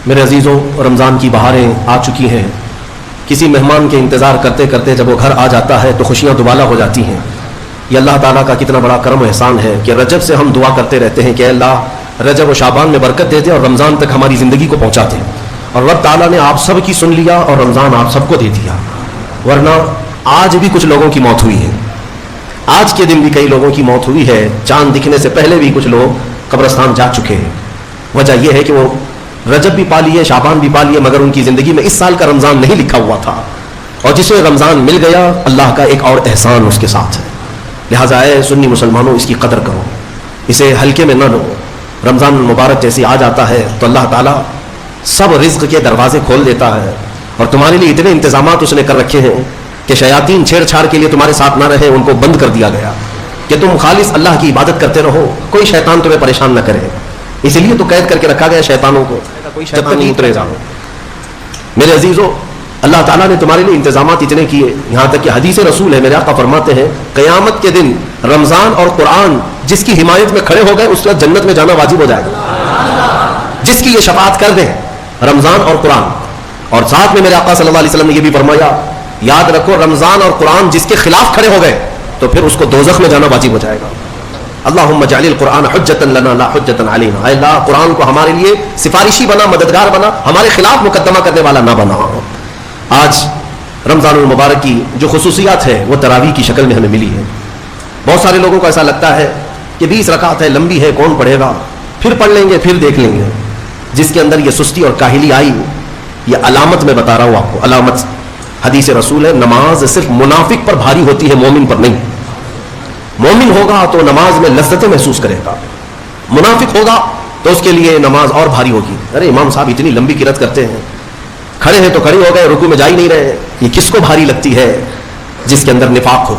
میرے عزیزوں، رمضان کی بہاریں آ چکی ہیں. کسی مہمان کے انتظار کرتے کرتے جب وہ گھر آ جاتا ہے تو خوشیاں دوبالا ہو جاتی ہیں. یہ اللہ تعالیٰ کا کتنا بڑا کرم و احسان ہے کہ رجب سے ہم دعا کرتے رہتے ہیں کہ اے اللہ رجب و شعبان میں برکت دے دے اور رمضان تک ہماری زندگی کو پہنچا دے. اور رب تعالیٰ نے آپ سب کی سن لیا اور رمضان آپ سب کو دے دیا. ورنہ آج بھی کچھ لوگوں کی موت ہوئی ہے. آج کے دن بھی کئی لوگوں کی موت ہوئی ہے. چاند دکھنے سے پہلے بھی کچھ لوگ قبرستان جا چکے ہیں. وجہ یہ ہے کہ وہ رجب بھی پا لیے، شعبان بھی پا لیے، مگر ان کی زندگی میں اس سال کا رمضان نہیں لکھا ہوا تھا. اور جسے رمضان مل گیا اللہ کا ایک اور احسان اس کے ساتھ ہے. لہٰذا اے سنی مسلمانوں، اس کی قدر کرو، اسے ہلکے میں نہ لو. رمضان المبارک جیسے آ جاتا ہے تو اللہ تعالیٰ سب رزق کے دروازے کھول دیتا ہے. اور تمہارے لیے اتنے انتظامات اس نے کر رکھے ہیں کہ شیاطین چھیڑ چھاڑ کے لیے تمہارے ساتھ نہ رہے، ان کو بند کر دیا گیا کہ تم خالص اللہ کی عبادت کرتے رہو، کوئی شیطان تمہیں پریشان نہ کرے. اسی لیے تو قید کر کے رکھا گیا شیطانوں کو، جب تک نہیں اترے گا. میرے عزیزوں، اللہ تعالیٰ نے تمہارے لیے انتظامات اتنے کیے، یہاں تک کہ حدیث رسول ہے، میرے آقا فرماتے ہیں قیامت کے دن رمضان اور قرآن جس کی حمایت میں کھڑے ہو گئے اس کا جنت میں جانا واجب ہو جائے گا. جس کی یہ شفاعت کر دیں، رمضان اور قرآن. اور ساتھ میں میرے آقا صلی اللہ علیہ وسلم نے یہ بھی فرمایا، یاد رکھو رمضان اور قرآن جس کے خلاف کھڑے ہو گئے تو پھر اس کو دوزخ میں جانا واجب ہو جائے گا. اللہم اجعل القرآن حجتا لنا لا حجتا علینا. اے اللہ قرآن کو ہمارے لیے سفارشی بنا، مددگار بنا، ہمارے خلاف مقدمہ کرنے والا نہ بنا. آج رمضان المبارک کی جو خصوصیات ہے وہ تراویح کی شکل میں ہمیں ملی ہے. بہت سارے لوگوں کو ایسا لگتا ہے کہ 20 رکعت ہے، لمبی ہے، کون پڑھے گا، پھر پڑھ لیں گے، پھر دیکھ لیں گے. جس کے اندر یہ سستی اور کاہلی آئی، یہ علامت میں بتا رہا ہوں آپ کو، علامت حدیث رسول ہے. نماز صرف منافق پر بھاری ہوتی ہے، مومن پر نہیں. مومن ہوگا تو نماز میں لذتیں محسوس کرے گا، منافق ہوگا تو اس کے لیے نماز اور بھاری ہوگی. ارے امام صاحب اتنی لمبی قرات کرتے ہیں، کھڑے ہیں تو کھڑے ہو گئے، رکوع میں جا ہی نہیں رہے. یہ کس کو بھاری لگتی ہے؟ جس کے اندر نفاق ہو.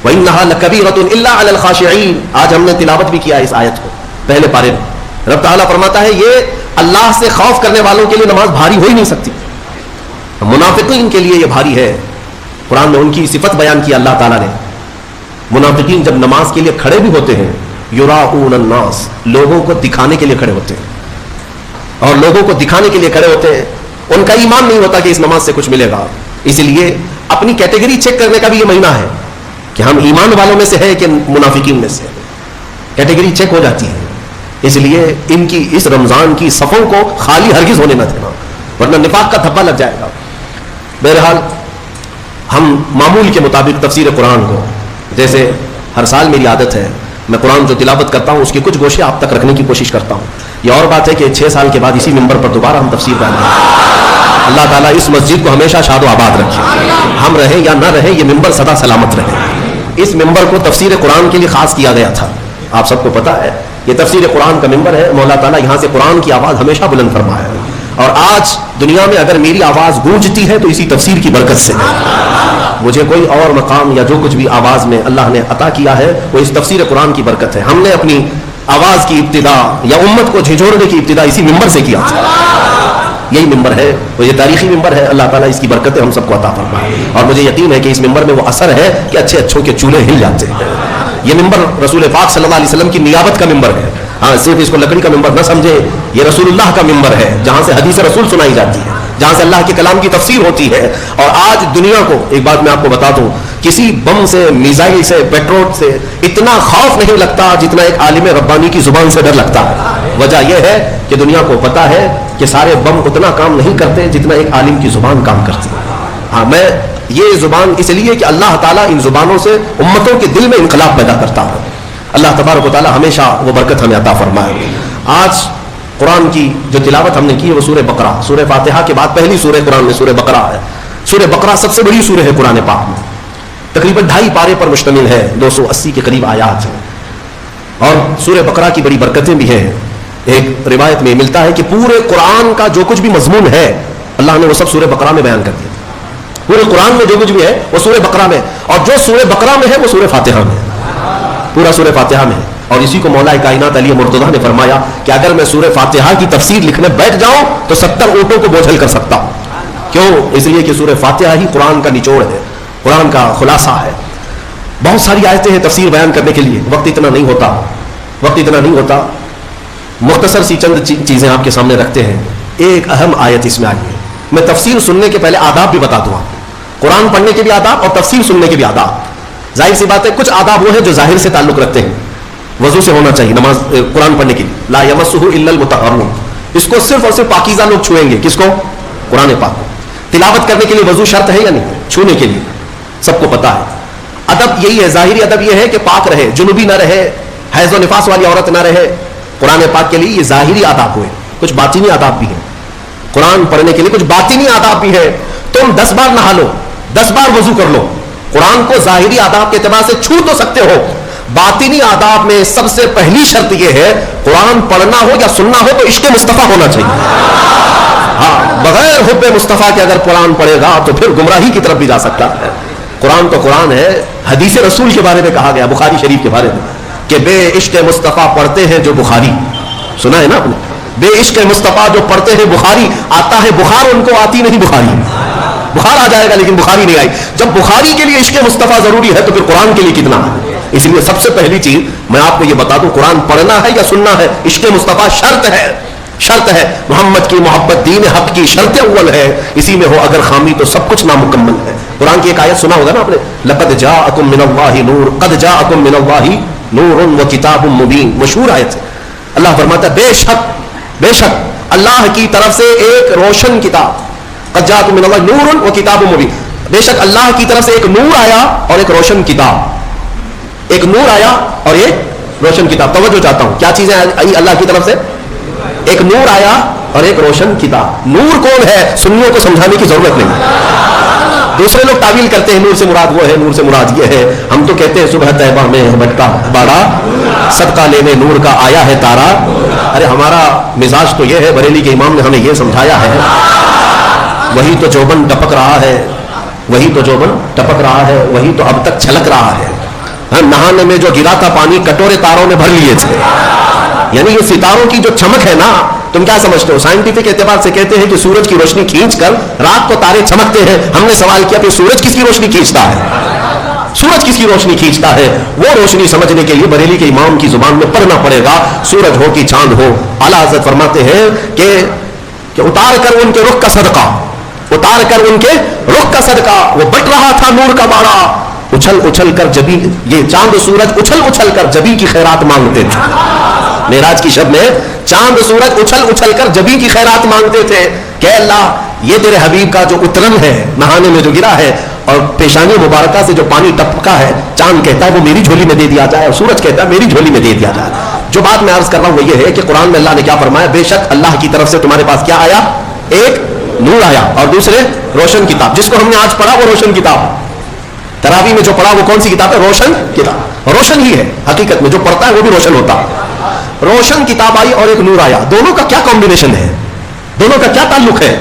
وَإِنَّهَا لَكَبِيرَةٌ إِلَّا عَلَى الْخَاشِعِينَ. آج ہم نے تلاوت بھی کیا اس آیت کو پہلے پارے میں. رب تعالیٰ فرماتا ہے یہ اللہ سے خوف کرنے والوں کے لیے نماز بھاری ہو ہی نہیں سکتی، منافقین کے لیے یہ بھاری ہے. قرآن میں ان کی صفت بیان کی اللہ تعالیٰ نے. منافقین جب نماز کے لیے کھڑے بھی ہوتے ہیں، یراؤن الناس، لوگوں کو دکھانے کے لیے کھڑے ہوتے ہیں. اور لوگوں کو دکھانے کے لیے کھڑے ہوتے ہیں، ان کا ایمان نہیں ہوتا کہ اس نماز سے کچھ ملے گا. اس لیے اپنی کیٹیگری چیک کرنے کا بھی یہ مہینہ ہے کہ ہم ایمان والوں میں سے ہیں کہ منافقین میں سے. کیٹیگری چیک ہو جاتی ہے. اس لیے ان کی اس رمضان کی صفوں کو خالی ہرگز ہونے نہ دینا، ورنہ نفاق کا دھبا لگ جائے گا. بہرحال ہم معمول کے مطابق تفسیر قرآن کو، جیسے ہر سال میری عادت ہے میں قرآن جو تلاوت کرتا ہوں اس کے کچھ گوشے آپ تک رکھنے کی کوشش کرتا ہوں. یہ اور بات ہے کہ 6 سال کے بعد اسی ممبر پر دوبارہ ہم تفسیر بیان کریں. اللہ تعالیٰ اس مسجد کو ہمیشہ شاد و آباد رکھے. ہم رہیں یا نہ رہیں، یہ ممبر سدا سلامت رہے. اس ممبر کو تفسیر قرآن کے لیے خاص کیا گیا تھا، آپ سب کو پتا ہے. یہ تفسیر قرآن کا ممبر ہے. مولا تعالیٰ یہاں سے قرآن کی آواز ہمیشہ بلند فرمایا ہے. اور آج دنیا میں اگر میری آواز گونجتی ہے تو اسی تفسیر کی برکت سے. مجھے کوئی اور مقام یا جو کچھ بھی آواز میں اللہ نے عطا کیا ہے وہ اس تفسیر قرآن کی برکت ہے. ہم نے اپنی آواز کی ابتدا یا امت کو جھنجھوڑنے کی ابتدا اسی ممبر سے کیا تھا. یہی ممبر ہے، وہ یہ تاریخی ممبر ہے. اللہ تعالیٰ اس کی برکتیں ہم سب کو عطا فرمائے. اور مجھے یقین ہے کہ اس ممبر میں وہ اثر ہے کہ اچھے اچھوں کے چولہے ہل جاتے ہیں. یہ ممبر رسول پاک صلی اللہ علیہ وسلم کی نیابت کا ممبر ہے. ہاں، صرف اس کو لکڑی کا ممبر نہ سمجھے، یہ رسول اللہ کا ممبر ہے جہاں سے حدیث رسول سنائی جاتی ہے، جہاں سے اللہ کے کلام کی تفسیر ہوتی ہے. اور آج دنیا کو ایک بات میں آپ کو بتا دوں، کسی بم سے، میزائل سے، پیٹرول سے اتنا خوف نہیں لگتا جتنا ایک عالم ربانی کی زبان سے ڈر لگتا ہے. وجہ یہ ہے کہ دنیا کو پتا ہے کہ سارے بم اتنا کام نہیں کرتے جتنا ایک عالم کی زبان کام کرتی ہے. ہاں، میں یہ زبان اس لیے کہ اللہ تعالیٰ ان زبانوں سے امتوں کے دل میں انقلاب پیدا کرتا ہے. اللہ تبارک و تعالیٰ ہمیشہ وہ برکت ہمیں عطا فرمائے. آج قرآن کی جو تلاوت ہم نے کی ہے وہ سورہ بقرہ، سورہ فاتحہ کے بعد پہلی سورہ قرآن میں سورہ بقرہ ہے. سورہ بقرہ سب سے بڑی سورہ ہے قرآن پاک میں، تقریباً 2.5 پارے پر مشتمل ہے، 280 کے قریب آیات ہیں. اور سورہ بقرہ کی بڑی برکتیں بھی ہیں. ایک روایت میں ملتا ہے کہ پورے قرآن کا جو کچھ بھی مضمون ہے اللہ نے وہ سب سورہ بقرہ میں بیان کر دیا. پورے قرآن میں جو کچھ بھی ہے وہ سورہ بقرہ میں، اور جو سورہ بقرہ میں ہے وہ سورہ فاتحہ میں، پورا سورہ فاتحہ میں. اور اسی کو مولا کائنات علی مرتضیٰ نے فرمایا کہ اگر میں سورہ فاتحہ کی تفسیر لکھنے بیٹھ جاؤں تو 70 اونٹوں کو بوجھل کر سکتا ہوں. کیوں؟ اس لیے کہ سورہ فاتحہ ہی قرآن کا نچوڑ ہے، قرآن کا خلاصہ ہے. بہت ساری آیتیں ہیں تفسیر بیان کرنے کے لیے، وقت اتنا نہیں ہوتا. مختصر سی چند چیزیں آپ کے سامنے رکھتے ہیں. ایک اہم آیت اس میں آئی ہے. میں تفسیر سننے کے پہلے آداب بھی بتا دوں آپ کو. قرآن پڑھنے کے بھی آداب اور تفسیر سننے کے بھی آداب. ظاہر سی بات ہے کچھ آداب وہ ہیں جو ظاہر سے تعلق رکھتے ہیں. وضو سے ہونا چاہیے نماز قرآن پڑھنے کے لیے. لا یمسہ الا المطہرون, اس کو صرف اور صرف پاکیزہ لوگ چھوئیں گے. کس کو؟ قرآن پاک کو. تلاوت کرنے کے لیے وضو شرط ہے یا نہیں؟ چھونے کے لیے سب کو پتا ہے. ادب یہی ہے, ظاہری ادب یہ ہے کہ پاک رہے, جنوبی نہ رہے, حیض و نفاس والی عورت نہ رہے. قرآن پاک کے لیے یہ ظاہری آداب ہوئے. کچھ باطنی آداب بھی ہیں. قرآن پڑھنے کے لیے کچھ باطنی آداب بھی ہے. تم 10 بار نہا لو, 10 بار وضو کر لو, قرآن کو ظاہری آداب کے اعتبار سے چھو تو سکتے ہو. باطنی آداب میں سب سے پہلی شرط یہ ہے قرآن پڑھنا ہو یا سننا ہو تو عشق مصطفیٰ ہونا چاہیے. ہاں, بغیر حب مصطفیٰ کے اگر قرآن پڑھے گا تو پھر گمراہی کی طرف بھی جا سکتا ہے. قرآن تو قرآن ہے. حدیث رسول کے بارے میں کہا گیا بخاری شریف کے بارے میں کہ بے عشق مصطفیٰ پڑھتے ہیں جو بخاری. سنا ہے نا آپ نے؟ بے عشق مصطفیٰ جو پڑھتے ہیں بخاری. آتا ہے بخار, ان کو آتی نہیں بخاری. بخار آ جائے گا لیکن بخاری نہیں آئی. جب بخاری کے لیے عشق مصطفیٰ ضروری ہے تو پھر قرآن کے لیے کتنا ہے. اس لیے سب سے پہلی چیز میں آپ کو یہ بتا دوں, قرآن پڑھنا ہے یا سننا ہے, عشق مصطفیٰ شرط ہے. شرط ہے. محمد کی محبت دین حق کی شرط اول ہے. اسی میں ہو اگر خامی تو سب کچھ نامکمل ہے. قرآن کی ایک آیت سنا ہوگا نا آپ نے, لقد جاءکم من اللہ نور, قد جاءکم من اللہ نور و کتاب مبین. مشہور آیت ہے. اللہ فرماتا ہے بے شک اللہ کی طرف سے ایک روشن کتاب. قد جاءکم من اللہ نور و کتاب مبین. بے شک اللہ کی طرف سے ایک نور آیا اور ایک روشن کتاب. ایک نور آیا اور ایک روشن کتاب. توجہ چاہتا ہوں, کیا چیزیں آئی اللہ کی طرف سے؟ ایک نور آیا اور ایک روشن کتاب. نور کون ہے سنیوں کو سمجھانے کی ضرورت نہیں. دوسرے لوگ تعویل کرتے ہیں نور سے مراد وہ ہے, نور سے مراد یہ ہے. ہم تو کہتے ہیں صبح طیبہ میں بٹکا باڑا, صدقہ لینے نور کا آیا ہے تارا. ارے ہمارا مزاج تو یہ ہے, بریلی کے امام نے ہمیں یہ سمجھایا ہے, وہی تو جوبن ٹپک رہا ہے, وہی تو جوبن ٹپک رہا ہے, وہی تو اب تک چھلک رہا ہے. نہانے میں جو گرا تھا پانی کٹورے تاروں نے بھر لیے تھے. یعنی یہ ستاروں کی جو چمک ہے نا, تم کیا سمجھتے ہو؟ سائنٹیفک اعتبار سے کہتے ہیں کہ سورج کی روشنی کھینچ کر رات کو تارے چمکتے ہیں. ہم نے سوال کیا کہ سورج کس کی روشنی کھینچتا ہے؟ سورج کس کی روشنی کھینچتا ہے؟ وہ روشنی سمجھنے کے لیے بریلی کے امام کی زبان میں پڑھنا پڑے گا. سورج ہو کہ چاند ہو, اعلیٰ حضرت فرماتے ہیں کہ اتار کر ان کے رخ کا صدقہ, اتار کر ان کے رخ کا صدقہ, وہ بٹ رہا تھا نور کا باڑا. اچھل اچھل کر جبی, یہ چاند سورج اچھل اچھل کر جبی کی خیرات مانگتے تھے. معراج کی شب میں چاند سورج اچھل اچھل کر جبی کی خیرات مانگتے تھے کہ اللہ یہ تیرے حبیب کا جو اترن ہے, نہانے میں جو گرا ہے اور پیشانی مبارکہ سے جو پانی ٹپکا ہے, چاند کہتا ہے وہ میری جھولی میں دے دیا جائے اور سورج کہتا ہے میری جھولی میں دے دیا جائے. جو بات میں عرض کر رہا ہوں وہ یہ ہے کہ قرآن میں اللہ نے کیا فرمایا, بے شک اللہ کی طرف سے تمہارے پاس کیا آیا, ایک نور آیا اور دوسرے روشن کتاب. جس کو ہم نے آج پڑھا وہ روشن کتاب. تراویح میں جو پڑھا وہ کون سی کتاب ہے؟ روشن کتاب. روشن ہی ہے حقیقت میں, جو پڑھتا ہے وہ بھی روشن ہوتا ہے. روشن کتاب آئی اور ایک نور آیا. دونوں کا کیا کمبینیشن ہے, دونوں کا کیا تعلق ہے؟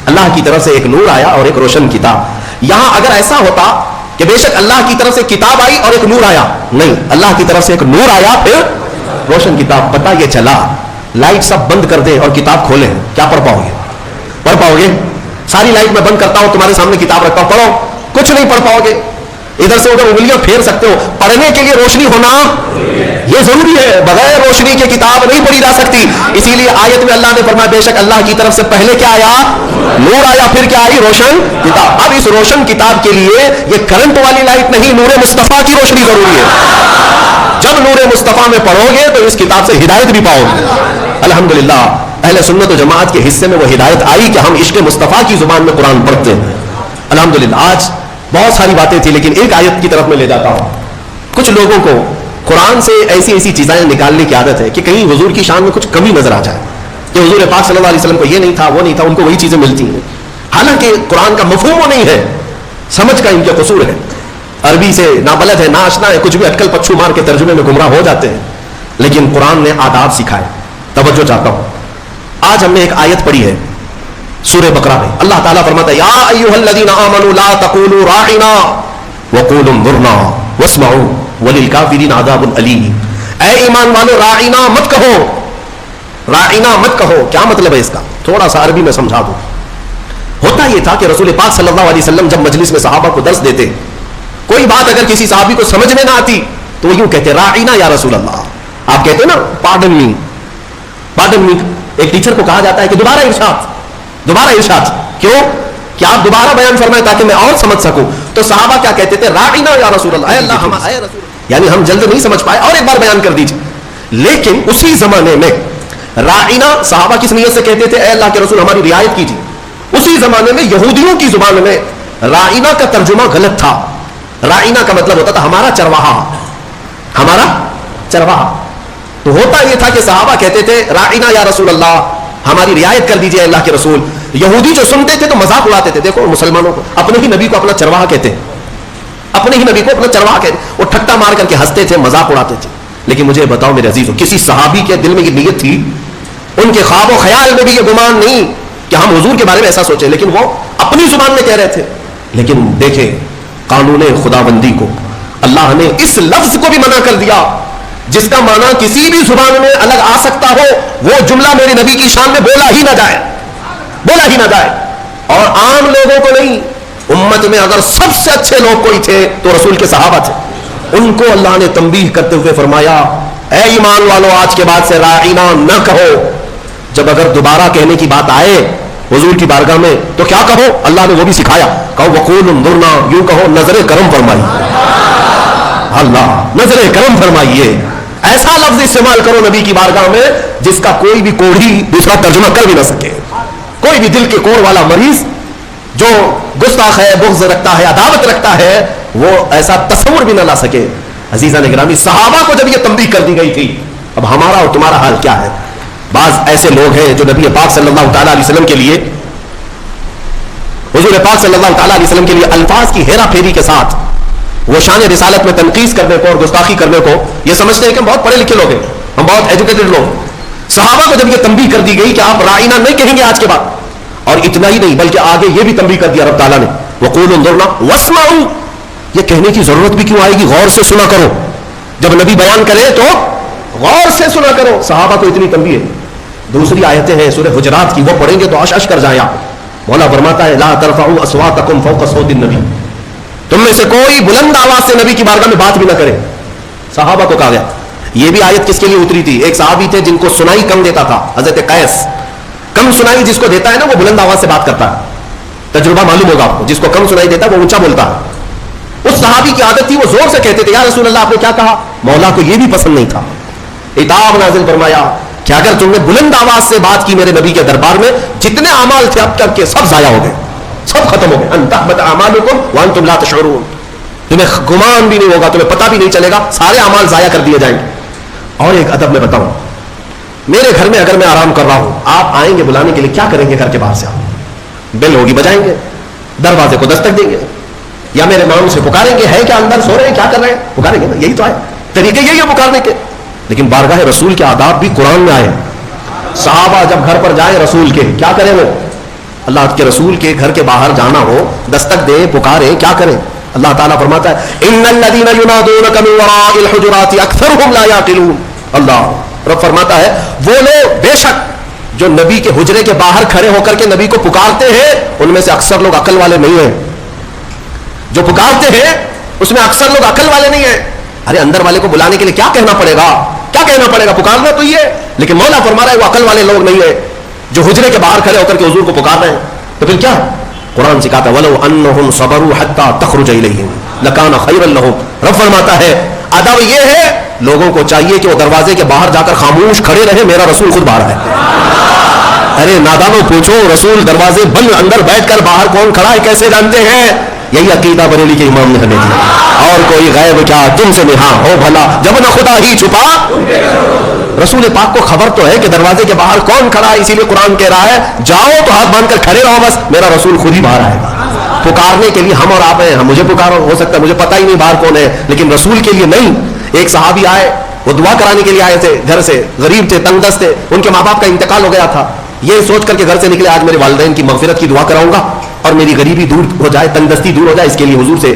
اللہ کی طرف سے ایک نور آیا اور ایک روشن کتاب. یہاں اگر ایسا ہوتا کہ بے شک اللہ کی طرف سے کتاب آئی اور ایک نور آیا, نہیں, اللہ کی طرف سے ایک نور آیا پھر روشن کتاب. پتہ یہ چلا لائٹ سب بند کر دے اور کتاب کھولیں, کیا پڑھ پاؤ گے؟ پڑھ پاؤ گے؟ ساری لائٹ میں بند کرتا ہوں, تمہارے سامنے کتاب رکھتا ہوں, پڑھو, کچھ نہیں پڑھ پاؤ گے. ادھر سے ادھر انگلیاں پھیر سکتے ہو. پڑھنے کے لیے روشنی ہونا یہ ضروری ہے, بغیر روشنی کے کتاب نہیں پڑھی جا سکتی. اسی لیے آیت میں اللہ نے فرمایا بے شک اللہ کی طرف سے پہلے کیا آیا؟ نور آیا, پھر کیا آئی؟ روشن کتاب. اب اس روشن کتاب کے لیے یہ کرنٹ والی لائٹ نہیں, نور مصطفیٰ کی روشنی ضروری ہے. جب نور مصطفیٰ میں پڑھو گے تو اس کتاب سے ہدایت بھی پاؤ گے. الحمدللہ اہل سنت و جماعت کے حصے میں وہ ہدایت آئی کہ ہم عشق مصطفیٰ کی زبان میں قرآن پڑھتے ہیں. الحمدللہ آج بہت ساری باتیں تھی لیکن ایک آیت کی طرف میں لے جاتا ہوں. کچھ لوگوں کو قرآن سے ایسی ایسی چیزیں نکالنے کی عادت ہے کہ کہیں حضور کی شان میں کچھ کمی نظر آ جائے کہ حضور پاک صلی اللہ علیہ وسلم کو یہ نہیں تھا, وہ نہیں تھا, ان کو وہی چیزیں ملتی ہیں. حالانکہ قرآن کا مفہوم وہ نہیں ہے, سمجھ کا ان کے قصور ہے. عربی سے نابلد ہے, نا آشنا ہے, کچھ بھی اٹکل پچھو مار کے ترجمے میں گمراہ ہو جاتے ہیں. لیکن قرآن نے آداب سکھائے. توجہ چاہتا ہوں, آج ہم نے ایک آیت پڑھی ہے سورہ بقرہ میں. اللہ تعالیٰ فرماتا ہے یا ایھا الذین آمنوا لا تقولوا راعنا وقولوا انظرنا واسمعوا وللکافرین عذاب الیم. اے ایمان والو راعنا مت کہو, راعنا مت کہو. کیا مطلب ہے اس کا؟ تھوڑا سا عربی میں سمجھا دوں. ہوتا یہ تھا کہ رسول پاک صلی اللہ علیہ وسلم جب مجلس میں صحابہ کو درس دیتے, کوئی بات اگر کسی صحابی کو سمجھ میں نہ آتی تو وہ یوں کہتے راعنا یا رسول اللہ. آپ کہتے ہیں نا پارڈن می, پارڈن می. ایک ٹیچر کو کہا جاتا ہے کہ دوبارہ ارشاد, دوبارہ ارشاد کیوں کہ آپ دوبارہ بیان فرمائیں تاکہ میں اور سمجھ سکوں. تو صحابہ کیا کہتے تھے؟ راعنا یا رسول اللہ, اے اللہ ہم اے رسول, یعنی ہم جلد نہیں سمجھ پائے اور ایک بار بیان کر دیجیے. لیکن اسی زمانے میں راعنا صحابہ کس نیت سے کہتے تھے؟ اے اللہ کے رسول ہماری رعایت کیجیے. اسی زمانے میں یہودیوں کی زبان میں راعنا کا ترجمہ غلط تھا. راعنا کا مطلب ہوتا تھا ہمارا چرواہا, ہمارا چرواہا. تو ہوتا یہ تھا کہ صحابہ کہتے تھے راعنا یا رسول اللہ, ہماری رعایت کر دیجیے اللہ کے رسول. یہودی جو سنتے تھے تو مذاق اڑاتے تھے. دیکھو مسلمانوں کو اپنے ہی نبی کو اپنا چرواہا کہتے ہیں, اپنے ہی نبی کو اپنا چرواہا کہتے ہیں. وہ ٹھٹا مار کر کے ہنستے تھے, مذاق اڑاتے تھے. لیکن مجھے بتاؤ میرے عزیزوں, کسی صحابی کے دل میں یہ نیت تھی؟ ان کے خواب و خیال میں بھی یہ گمان نہیں کہ ہم حضور کے بارے میں ایسا سوچیں, لیکن وہ اپنی زبان میں کہہ رہے تھے. لیکن دیکھیں قانون خداوندی کو, اللہ نے اس لفظ کو بھی منع کر دیا جس کا معنی کسی بھی زبان میں الگ آ سکتا ہو. وہ جملہ میرے نبی کی شان میں بولا ہی نہ جائے, بولا ہی نہ جائے. اور عام لوگوں کو نہیں, امت میں اگر سب سے اچھے لوگ کوئی تھے تو رسول کے صحابہ تھے. ان کو اللہ نے تنبیہ کرتے ہوئے فرمایا اے ایمان والو آج کے بعد سے راعنا نہ کہو. جب اگر دوبارہ کہنے کی بات آئے حضور کی بارگاہ میں تو کیا کہو؟ اللہ نے وہ بھی سکھایا, کہو وقول انظرنا, یوں کہو نظر کرم فرمائیے. اللہ نظر کرم فرمائیے, ایسا لفظ استعمال کرو نبی کی بارگاہ میں جس کا کوئی بھی کوڑھی دوسرا ترجمہ کر بھی نہ سکے. کوئی بھی دل کے کوڑ والا مریض جو گستاخ ہے, بغض رکھتا ہے, عداوت رکھتا ہے, وہ ایسا تصور بھی نہ لا سکے. عزیزان گرامی, صحابہ کو جب یہ تنبیہ کر دی گئی تھی, اب ہمارا اور تمہارا حال کیا ہے؟ بعض ایسے لوگ ہیں جو نبی پاک صلی اللہ تعالیٰ علیہ وسلم کے لیے, حضور پاک صلی اللہ تعالیٰ علیہ وسلم کے لیے الفاظ کی ہیرا پھیری کے ساتھ وہ شان رسالت میں تنقید کرنے کو اور گستاخی کرنے کو یہ سمجھتے ہیں کہ ہم بہت پڑھے لکھے لوگ ہیں, ہم بہت ایجوکیٹڈ لوگ. صحابہ کو جب یہ تنبیہ کر دی گئی کہ آپ راعنا نہیں کہیں گے آج کے بعد, اور اتنا ہی نہیں بلکہ آگے یہ بھی تنبیہ کر دیا رب تعالیٰ نے وقولوا انظرنا واسمعوا, یہ کہنے کی ضرورت بھی کیوں آئے گی؟ غور سے سنا کرو, جب نبی بیان کرے تو غور سے سنا کرو. صحابہ کو اتنی تنبیہ ہے. دوسری آیتیں ہیں سورہ حجرات کی, وہ پڑھیں گے تو عش عش کر جائیں آپ. مولا فرماتا ہے لا ترفعوا اصواتکم فوق صوت النبی, تم میں سے کوئی بلند آواز سے نبی کی بارگاہ میں بات بھی نہ کرے. صحابہ کو کہا گیا. یہ بھی آیت کس کے لیے اتری تھی؟ ایک صحابی تھے جن کو سنائی کم دیتا تھا, حضرت قیس. کم سنائی جس کو دیتا ہے نا وہ بلند آواز سے بات کرتا ہے. تجربہ معلوم ہوگا آپ کو, جس کو کم سنائی دیتا ہے وہ اونچا بولتا ہے. اس صحابی کی عادت تھی, وہ زور سے کہتے تھے یا رسول اللہ آپ نے کیا کہا؟ مولا کو یہ بھی پسند نہیں تھا. عتاب نازل فرمایا کہ اگر تم نے بلند آواز سے بات کی میرے نبی کے دربار میں, جتنے اعمال تھے اب تک کے سب ضائع ہو گئے, سب ختم ہو گئے. ان تحبط اعمالکم وانتم لا تشعرون, تمہیں گمان بھی نہیں ہوگا, تمہیں پتہ بھی نہیں چلے گا, سارے اعمال ضائع کر دیے جائیں گے. اور ایک ادب میں بتاؤں, میرے گھر میں اگر میں آرام کر رہا ہوں, آپ آئیں گے بلانے کے لیے, کیا کریں گے گھر کے باہر سے؟ آپ بیل ہوگی بجائیں گے, دروازے کو دستک دیں گے, یا میرے مام سے پکاریں گے ہے کیا اندر سو رہے ہیں, کیا کر رہے ہیں, پکاریں گے نا. یہی تو ہے طریقے, یہی ہے پکارنے کے. لیکن بارگاہ رسول کے آداب بھی قرآن میں آئے. صحابہ جب گھر پر جائیں رسول کے, کیا کریں؟ وہ اللہ کے رسول کے گھر کے باہر جانا ہو, دستک دیں, پکاریں, کیا کریں؟ اللہ تعالیٰ فرماتا ہے ان الذین ینادونک من وراء الحجرات اکثرهم لا یعقلون. اللہ رب فرماتا ہے وہ لوگ بے شک جو نبی کے حجرے کے باہر کھڑے ہو کر کے نبی کو پکارتے ہیں, ان میں سے اکثر لوگ عقل والے نہیں ہیں. جو پکارتے ہیں اس میں اکثر لوگ عقل والے نہیں ہیں. ارے اندر والے کو بلانے کے لیے کیا کہنا پڑے گا, کیا کہنا پڑے گا, پکارنا تو یہ. لیکن مولا فرما رہا ہے وہ عقل والے لوگ نہیں ہیں جو حجرے کے باہر کھڑے ہو کر کے حضور کو پکار رہے ہیں. تو پھر کیا قرآن سکھاتا ہے وَلَوْ أَنَّهُمْ صَبَرُوا حَتَّى تَخْرُجَ إِلَيْهِمْ لَكَانَ خَيْرًا لَهُمْ. رب فرماتا ہے ادب یہ ہے, لوگوں کو چاہیے کہ وہ دروازے کے باہر جا کر خاموش کھڑے رہے, میرا رسول خود باہر ہے. ارے نادانوں پوچھو, رسول دروازے بند اندر بیٹھ کر باہر کون کھڑا ہے کیسے جانتے ہیں؟ یہی عقیدہ بریلی کے امام نے ہمیں دیا. اور کوئی غیب کیا تم سے نہاں ہو بھلا, جب نہ خدا ہی چھپا. رسول پاک کو خبر تو ہے کہ دروازے کے باہر کون کھڑا ہے, اسی لیے قرآن کہہ رہا ہے جاؤ تو ہاتھ باندھ کر کھڑے رہو, بس میرا رسول خود ہی باہر آئے گا. پکارنے کے لیے ہم اور آپ ہیں, ہم مجھے پکارو, ہو سکتا ہے مجھے پتہ ہی نہیں باہر کون ہے, لیکن رسول کے لیے نہیں. ایک صحابی آئے, وہ دعا کرانے کے لیے آئے تھے گھر سے, غریب تھے, تنگ دست تھے, ان کے ماں باپ کا انتقال ہو گیا تھا. یہ سوچ کر کے گھر سے نکلے آج میرے والدین کی مغفرت کی دعا کراؤں گا اور میری غریبی دور ہو جائے, تنگ دستی دور ہو جائے, اس کے لیے حضور سے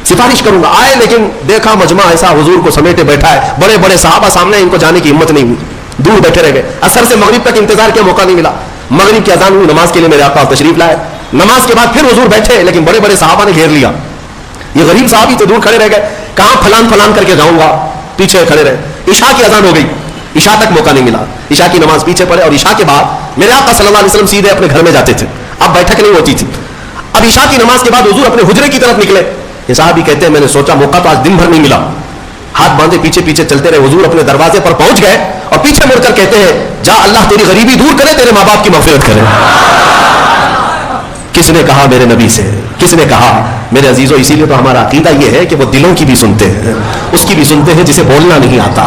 سفارش کروں گا. آئے لیکن دیکھا مجمع ایسا حضور کو سمیٹے بیٹھا ہے, بڑے بڑے صحابہ سامنے, ان کو جانے کی ہمت نہیں ہوئی, دور بیٹھے رہ گئے. اثر سے مغرب تک انتظار کیا, موقع نہیں ملا. مغرب کی اذان ہوئی, نماز کے لیے میرے آقا تشریف لائے. نماز کے بعد پھر حضور بیٹھے, لیکن بڑے بڑے صحابہ نے گھیر لیا. یہ غریب صحابی تھے, دور کھڑے رہ گئے, کہاں پھلان پھلان کر کے جاؤں گا, پیچھے کھڑے رہے. عشاء کی اذان ہو گئی, عشاء تک موقع نہیں ملا. عشاء کی نماز پیچھے پڑے اور عشاء کے بعد میرے آقا صلی اللہ علیہ وسلم سیدھے اپنے گھر میں جاتے تھے. اب بیٹھک نہیں ہوتی تھی. اب عشاء کی نماز کے بعد حضور اپنے حجرے کی طرف نکلے. یہ صحابی کہتے ہیں میں نے سوچا موقع تو آج دن بھر نہیں ملا, ہاتھ باندھے پیچھے پیچھے چلتے رہے. حضور اپنے دروازے پر پہنچ گئے اور پیچھے مڑ کر کہتے ہیں جا اللہ تیری غریبی دور کرے, تیرے ماں باپ کی مغفرت کرے. کس نے کہا میرے نبی سے, کس نے کہا میرے عزیزو. اسی لیے تو ہمارا عقیدہ یہ ہے کہ وہ دلوں کی بھی سنتے ہیں, اس کی بھی سنتے ہیں جسے بولنا نہیں آتا.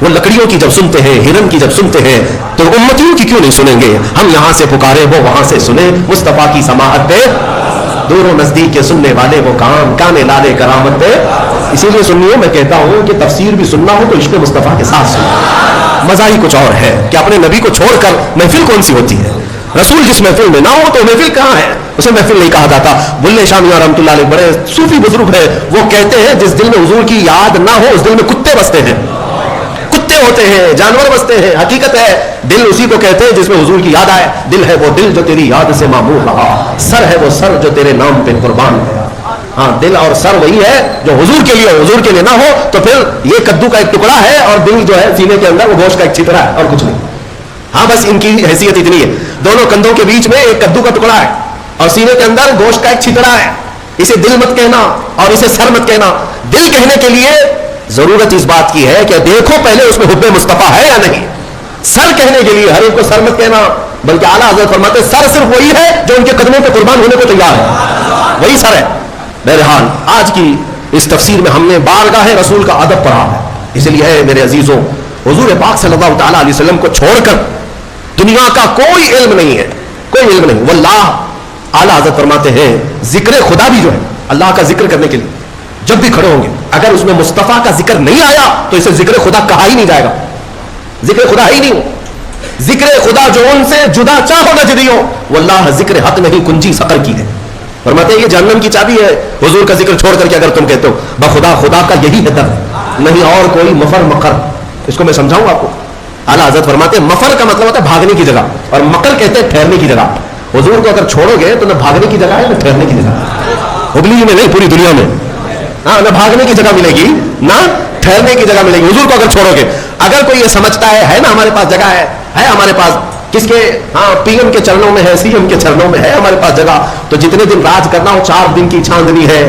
وہ لکڑیوں کی جب سنتے ہیں, ہرن کی جب سنتے ہیں, تو امتیوں کی کیوں نہیں سنیں گے. ہم یہاں سے پکارے وہ وہاں سے سنے, مصطفیٰ کی سماعت پہ دور و نزدیک کے سننے والے وہ کان کانے لالے کرامت پہ. اسی لیے سنیے, میں کہتا ہوں کہ تفسیر بھی سننا ہو تو عشق مصطفیٰ کے ساتھ سنو. مزہ ہی کچھ اور ہے کہ اپنے نبی کو چھوڑ کر محفل کون سی ہوتی ہے. رسول جس محفل میں نہ ہو تو محفل کہاں ہے, اسے محفل نہیں کہا جاتا. بلے شاہ میاں رحمۃ اللہ علیہ بڑے صوفی بزرگ ہے, وہ کہتے ہیں جس دل میں حضور کی یاد نہ ہو اس دل میں کتے بستے ہیں. کتے ہوتے ہیں, جانور بستے ہیں. حقیقت ہے دل اسی کو کہتے ہیں جس میں حضور کی یاد آئے. دل ہے وہ دل جو تیری یاد سے معمور رہا, سر ہے وہ سر جو تیرے نام پہ قربان گیا. ہاں, دل اور سر وہی ہے جو حضور کے لیے, حضور کے لیے نہ ہو تو پھر یہ کدو کا ایک ٹکڑا ہے اور دل جو ہے سینے کے اندر وہ گوشت کا ایک چھترا ہے اور کچھ نہیں. ہاں بس ان کی حیثیت اتنی ہے, دونوں کندھوں کے بیچ میں ایک کدو کا ٹکڑا ہے اور سینے کے اندر گوشت کا ایک چھترا ہے. اسے دل مت کہنا اور اسے سر مت کہنا. دل کہنے کے لیے ضرورت اس بات کی ہے کہ دیکھو پہلے اس میں حب مصطفیٰ ہے یا نہیں. سر کہنے کے لیے ہر ایک کو سر مت کہنا, بلکہ اعلیٰ حضرت فرماتے ہیں سر صرف وہی ہے جو ان کے قدموں پہ قربان ہونے کو تیار ہے, وہی سر ہے. بہرحال آج کی اس تفسیر میں ہم نے بارگاہ رسول کا ادب پڑھا ہے. اس لیے میرے عزیزوں, حضور پاک صلی اللہ تعالیٰ علیہ وسلم کو چھوڑ کر دنیا کا کوئی علم نہیں ہے, کوئی علم نہیں. واللہ اعلیٰ حضرت فرماتے ہیں ذکر خدا بھی جو ہے اللہ کا ذکر کرنے کے لیے جب بھی کھڑے ہوں گے, اگر اس میں مصطفیٰ کا ذکر نہیں آیا تو اسے ذکر خدا کہا ہی نہیں جائے گا. ذکر خدا ہی نہیں ہو. ذکر خدا جو ان سے جدا چاہو نجدی ہو, واللہ ذکر حق نہیں کنجی سقر کی ہے. فرماتے ہیں یہ جہنم کی چابی ہے حضور کا ذکر چھوڑ کر کے اگر تم کہتے ہو بخدا خدا کا یہی ہے در, نہیں اور کوئی مفر مقر. اس کو میں سمجھاؤں آپ کو. اعلیٰ حضرت فرماتے ہیں مفر کا مطلب ہوتا ہے بھاگنے کی جگہ, اور مقر کہتے ہیں ٹھہرنے کی جگہ. حضور کو اگر چھوڑو گے تو نہ بھاگنے کی جگہ ہے نہ ٹھہرنے کی جگہ, ہبلی میں نہیں پوری دنیا میں. ہاں, نہ بھاگنے کی جگہ ملے گی نہ ٹھہرنے کی جگہ ملے گی حضور کو اگر چھوڑو گے. اگر کوئی یہ سمجھتا ہے نا ہمارے پاس جگہ ہے ہمارے پاس کس کے, ہاں پی ایم کے چرنوں میں ہے, سی ایم کے چرنوں میں ہے ہمارے پاس جگہ, تو جتنے دن راج کرنا ہو 4 دن کی چھاندنی ہے.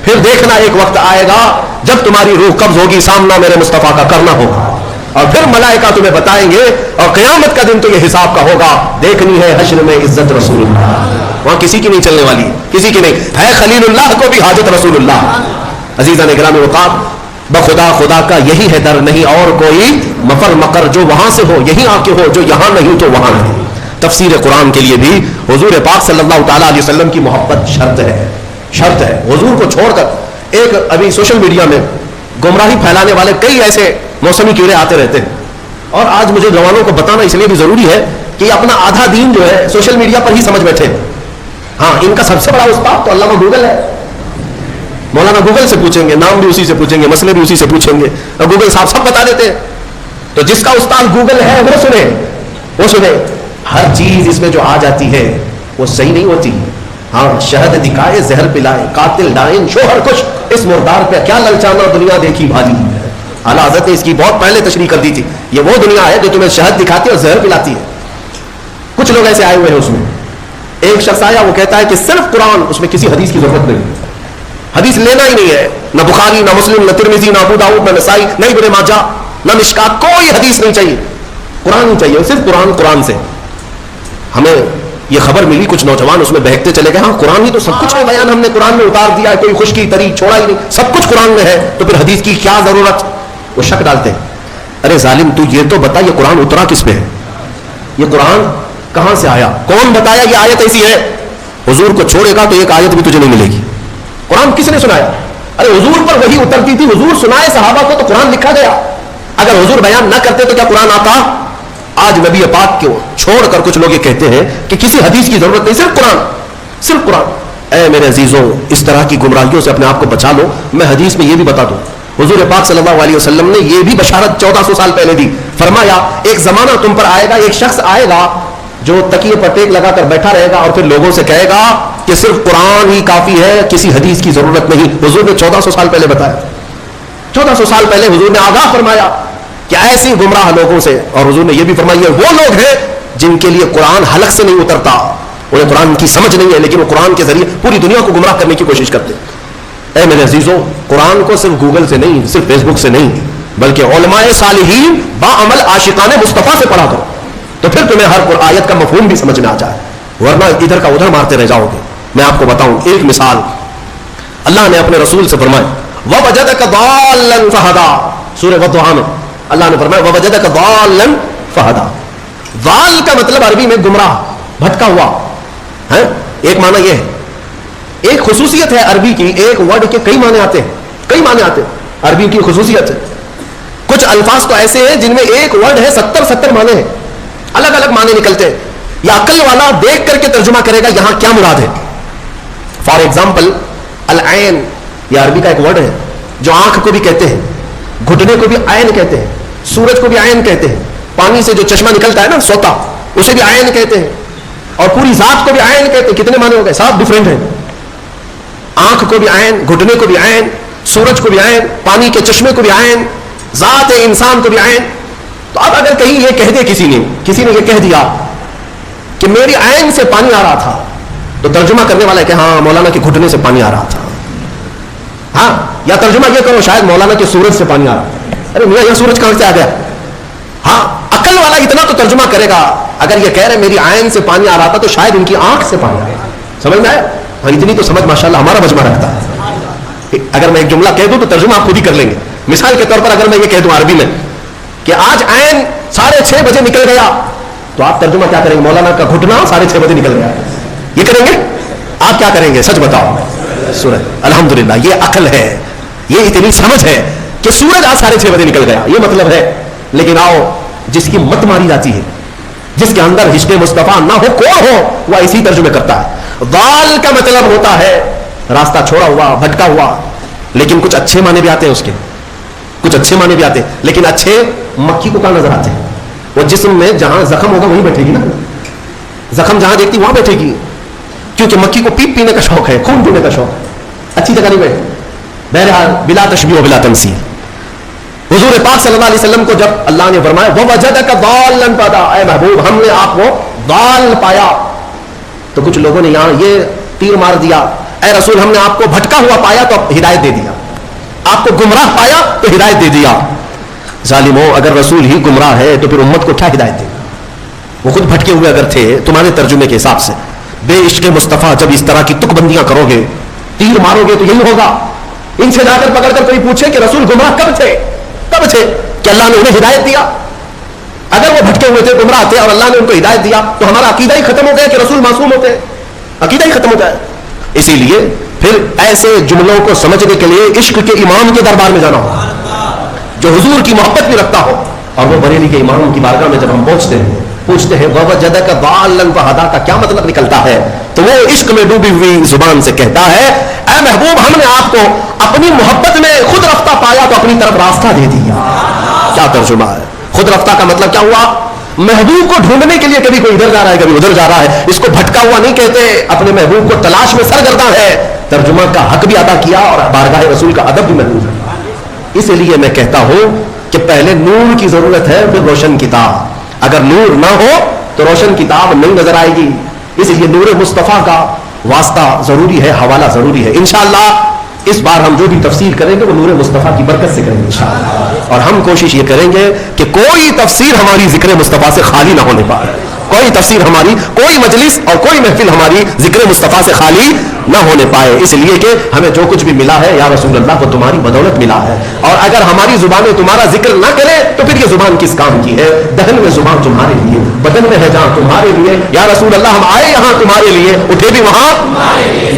پھر دیکھنا ایک وقت آئے گا جب تمہاری روح قبض ہوگی, سامنا میرے مصطفیٰ کا کرنا ہوگا, اور پھر ملائکہ تمہیں بتائیں گے, اور قیامت کا دن تو یہ حساب کا ہوگا. دیکھنی ہے حشر میں عزت رسول اللہ, وہاں کسی کی نہیں چلنے والی, کسی کی نہیں ہے. خلیل اللہ کو بھی حاجت رسول اللہ. عزیزان گرامی وقار, بخدا خدا کا یہی ہے در, نہیں اور کوئی مفر مقر جو وہاں سے ہو یہی آ کے ہو, جو یہاں نہیں تو وہاں نہیں. تفسیر قرآن کے لیے بھی حضور پاک صلی اللہ تعالیٰ علیہ وسلم کی محبت شرط ہے, شرط ہے. حضور کو چھوڑ کر ایک ابھی سوشل میڈیا میں گمراہی پھیلانے والے کئی ایسے موسمی کیڑے آتے رہتے ہیں, اور آج مجھے جوانوں کو بتانا اس لیے بھی ضروری ہے کہ اپنا آدھا دین جو ہے سوشل میڈیا پر ہی سمجھ بیٹھے. ہاں, ان کا سب سے بڑا استاد تو علامہ گوگل ہے. مولانا گوگل سے پوچھیں گے, نام بھی اسی سے پوچھیں گے, مسئلے بھی اسی سے پوچھیں گے, اور گوگل صاحب سب بتا دیتے ہیں. تو جس کا استاد گوگل ہے وہ سنے, وہ سنے. ہر چیز اس میں جو آ جاتی ہے وہ صحیح نہیں ہوتی. ہاں, شہد دکھائے زہر پلائے, قاتل ڈائن شوہر کچھ, اس مردار پہ کیا للچانا دنیا دیکھی بھالی. اعلیٰ حضرت نے اس کی بہت پہلے تشریح کر دی تھی. یہ وہ دنیا ہے جو تمہیں شہد دکھاتی ہے اور زہر پلاتی ہے. کچھ لوگ ایسے آئے ہوئے ہیں اس میں. ایک شخص آیا, وہ کہتا ہے کہ صرف قرآن, اس میں کسی حدیث کی ضرورت نہیں, حدیث لینا ہی نہیں ہے, نہ بخاری نہ مسلم نہ ترمذی نہ ابو داؤد نہ نسائی نہ ابن ماجہ نہ مشکات, کوئی حدیث نہیں چاہیے, قرآن نہیں چاہیے, صرف قرآن. قرآن سے ہمیں یہ خبر ملی, کچھ نوجوان اس میں بہکتے چلے گئے, ہاں قرآن ہی تو سب کچھ ہے, بیان ہم نے قرآن میں اتار دیا ہے, کوئی خشکی تری چھوڑا ہی نہیں, سب کچھ قرآن میں ہے, تو پھر حدیث کی کیا ضرورت. وہ شک ڈالتے ہیں, ارے ظالم تو یہ تو بتا یہ قرآن اترا کس پہ ہے, یہ قرآن کہاں سے آیا, کون بتایا یہ آیت ایسی ہے. حضور کو چھوڑے گا تو ایک آیت بھی تجھے نہیں ملے گی. قرآن کس نے سنایا؟ ارے حضور پر وہی اترتی تھی, حضور سنائے صحابہ کو تو قرآن لکھا گیا. اگر حضور بیان نہ کرتے تو کیا قرآن آتا؟ آج نبی پاک کو چھوڑ کر کچھ لوگ یہ کہتے ہیں کہ کسی حدیث کی ضرورت نہیں, صرف قرآن, صرف قرآن. اے میرے عزیزوں, اس طرح کی گمراہیوں سے اپنے آپ کو بچا لو. میں حدیث میں یہ بھی بتا دوں, حضور پاک صلی اللہ علیہ وسلم نے یہ بھی بشارت 1400 سال پہلے دی. فرمایا ایک زمانہ تم پر آئے گا, ایک شخص آئے گا جو تکیے پر ٹیک لگا کر بیٹھا رہے گا اور پھر لوگوں سے کہے گا کہ صرف قرآن ہی کافی ہے, کسی حدیث کی ضرورت نہیں. حضور نے 1400 سال پہلے بتایا, 1400 سال پہلے حضور نے آگاہ فرمایا. کہ ایسی گمراہ لوگوں سے، اور حضور نے یہ بھی فرمایا وہ لوگ ہیں جن کے لیے قرآن حلق سے نہیں اترتا، انہیں قرآن کی سمجھ نہیں ہے، لیکن وہ قرآن کے ذریعے پوری دنیا کو گمراہ کرنے کی کوشش کرتے ہیں۔ اے میرے عزیزو، قرآن کو صرف گوگل سے نہیں، صرف فیس بک سے نہیں، بلکہ علماء صالحین باعمل عاشقان مصطفیٰ سے پڑھا کرو، تو پھر تمہیں ہر آیت کا مفہوم بھی سمجھ میں آ جائے، ورنہ ادھر کا ادھر مارتے رہ جاؤ گے۔ میں آپ کو بتاؤں ایک مثال، اللہ نے اپنے رسول سے فرمایا وَوَجَدَكَ ضَالًّا فَهَدَىٰ، سورہ وَالضُّحَىٰ میں اللہ نے فرمایا وَوَجَدَكَ ضَالًّا فَهَدَىٰ۔ ضال کا مطلب عربی میں گمراہ، بھٹکا ہوا ہے، ایک معنی یہ ہے۔ ایک خصوصیت ہے عربی کی، ایک ورڈ کے کئی معنی آتے ہیں، کئی معنی آتے ہیں، عربی کی خصوصیت ہے۔ کچھ الفاظ تو ایسے ہیں جن میں ایک ورڈ ہے 70 معنی ہیں، الگ الگ معنی نکلتے ہیں، یا عقل والا دیکھ کر کے ترجمہ کرے گا یہاں کیا مراد ہے۔ فار ایگزامپل العین، یہ عربی کا ایک ورڈ ہے جو آنکھ کو بھی کہتے ہیں، گھٹنے کو بھی عین کہتے ہیں، سورج کو بھی عین کہتے ہیں، پانی سے جو چشمہ نکلتا ہے نا سوتا، اسے بھی عین کہتے ہیں، اور پوری ذات کو بھی عین کہتے ہیں۔ کتنے معنی ہو گئے؟ 7 ڈفرینٹ ہیں، آنکھ کو بھی عین، گھٹنے کو بھی عین، سورج کو بھی عین، پانی کے چشمے کو بھی عین، ذات انسان کو بھی عین۔ تو اب اگر کہیں یہ کہہ دے کسی نے یہ کہہ دیا کہ میری عین سے پانی آ رہا تھا، تو ترجمہ کرنے والا ہے کہ ہاں مولانا کے گھٹنے سے پانی آ رہا تھا، ہاں، یا ترجمہ یہ کرو شاید مولانا کے سورج سے پانی آ رہا تھا۔ ارے میاں یہ سورج کہاں سے آ گیا؟ ہاں، عقل والا اتنا تو ترجمہ کرے گا، اگر یہ کہہ رہے میری عین سے پانی آ رہا تھا تو شاید ان کی آنکھ سے پانی آ رہا ہے۔ سمجھ میں آیا؟ ہاں، اتنی تو سمجھ ماشاءاللہ ہمارا مجمع رکھتا ہے۔ اگر میں ایک جملہ کہہ دوں تو ترجمہ آپ خود ہی کر لیں گے۔ مثال کے طور پر اگر میں یہ کہہ دوں عربی میں کہ آج عین 6:30 بجے نکل گیا، تو آپ ترجمہ کیا کریں گے؟ مولانا کا گھٹنا 6:30 بجے نکل گیا، یہ کریں گے؟ آپ کیا کریں گے؟ سچ بتاؤ۔ سورج، الحمدللہ یہ عقل ہے، یہ اتنی سمجھ ہے کہ سورج آج 6:30 بجے نکل گیا، یہ مطلب ہے۔ لیکن آؤ، جس کی مت ماری جاتی ہے، جس کے اندر حشم مصطفیٰ نہ ہو، کون ہو، وہ اسی ترجمے کرتا ہے۔ ضال کا مطلب ہوتا ہے راستہ چھوڑا ہوا، بھٹکا ہوا، لیکن کچھ اچھے معنی بھی آتے ہیں اس کے، کچھ اچھے معنی بھی آتے ہیں، لیکن اچھے مکھی کو کہاں نظر آتے ہیں؟ وہ جسم میں جہاں زخم ہوگا وہیں بیٹھے گی نا، زخم جہاں دیکھتی وہاں بیٹھے گی، کیونکہ مکھی کو پیپ پینے کا شوق ہے، خون پینے کا شوق ہے، اچھی جگہ نہیں بیٹھے۔ بہرحال بلا تشبیہ و بلا تمثیل، حضور پاک صلی اللہ علیہ وسلم کو جب اللہ نے فرمایا وَوَجَدَكَ ضَالًّا فَهَدَىٰ، اے محبوب ہم نے آپ کو ضال پایا، تو کچھ لوگوں نے یہاں یہ تیر مار دیا، اے رسول ہم نے آپ کو بھٹکا ہوا پایا تو ہدایت دے دیا، آپ کو گمراہ پایا تو ہدایت دے دیا۔ ظالمو، اگر رسول ہی گمراہ ہے تو پھر امت کو کیا ہدایت دے؟ وہ خود بھٹکے ہوئے اگر تھے تمہارے ترجمے کے حساب سے۔ بے عشق مصطفیٰ جب اس طرح کی تک بندیاں کرو گے، تیر مارو گے، تو یہی ہوگا۔ ان سے جا کر پکڑ کر کوئی پوچھے کہ رسول گمراہ کب تھے کہ اللہ نے انہیں ہدایت دیا؟ اگر وہ بھٹکے ہوئے تھے، گمراہ تھے، اور اللہ نے ان کو ہدایت دیا، تو ہمارا عقیدہ ہی ختم ہو گیا کہ رسول معصوم ہوتے، عقیدہ ہی ختم ہو گیا۔ اسی لیے پھر ایسے جملوں کو سمجھنے کے لیے عشق کے امام کے دربار میں جانا ہو، جو حضور کی محبت بھی رکھتا ہو، اور وہ بریلی کے امام کی بارگاہ میں جب ہم پہنچتے ہیں، پوچھتے ہیں وَوَجَدَكَ ضَالًّا فَهَدَىٰ کا کیا مطلب نکلتا ہے، تو وہ عشق میں ڈوبی ہوئی زبان سے کہتا ہے اے محبوب ہم نے آپ کو اپنی محبت میں خود رفتہ پایا تو اپنی طرف راستہ دے دیا۔ کیا ترجمہ ہے؟ خود رفتہ کا مطلب کیا ہوا؟ محبوب کو ڈھونڈنے کے لیے کبھی کوئی ادھر جا رہا ہے، کبھی ادھر جا رہا ہے، اس کو بھٹکا ہوا نہیں کہتے، اپنے محبوب کو تلاش میں سرگرداں ہے، ترجمہ کا حق بھی ادا کیا اور بارگاہ رسول کا ادب بھی محفوظ ہے۔ اس لیے میں کہتا ہوں کہ پہلے نور کی ضرورت ہے، پھر روشن کتاب۔ اگر نور نہ ہو تو روشن کتاب نہیں نظر آئے گی، اس لیے نور مصطفیٰ کا واسطہ ضروری ہے، حوالہ ضروری ہے۔ انشاءاللہ اس بار ہم جو بھی تفسیر کریں گے وہ نور مصطفیٰ کی برکت سے کریں گے انشاءاللہ، اور ہم کوشش یہ کریں گے کہ کوئی تفسیر ہماری ذکر مصطفیٰ سے خالی نہ ہونے پائے، کوئی تفسیر ہماری، کوئی مجلس اور کوئی محفل ہماری ذکر مصطفیٰ سے خالی نہ ہونے پائے، اس لیے کہ ہمیں جو کچھ بھی ملا ہے یا رسول اللہ وہ تمہاری بدولت ملا ہے، اور اگر ہماری زبانیں تمہارا ذکر نہ کرے تو پھر یہ زبان کس کام کی ہے؟ دہن میں زبان تمہارے لیے، بدن میں ہے جہاں تمہارے لیے، یا رسول اللہ ہم آئے یہاں تمہارے لیے، اٹھے بھی وہاں،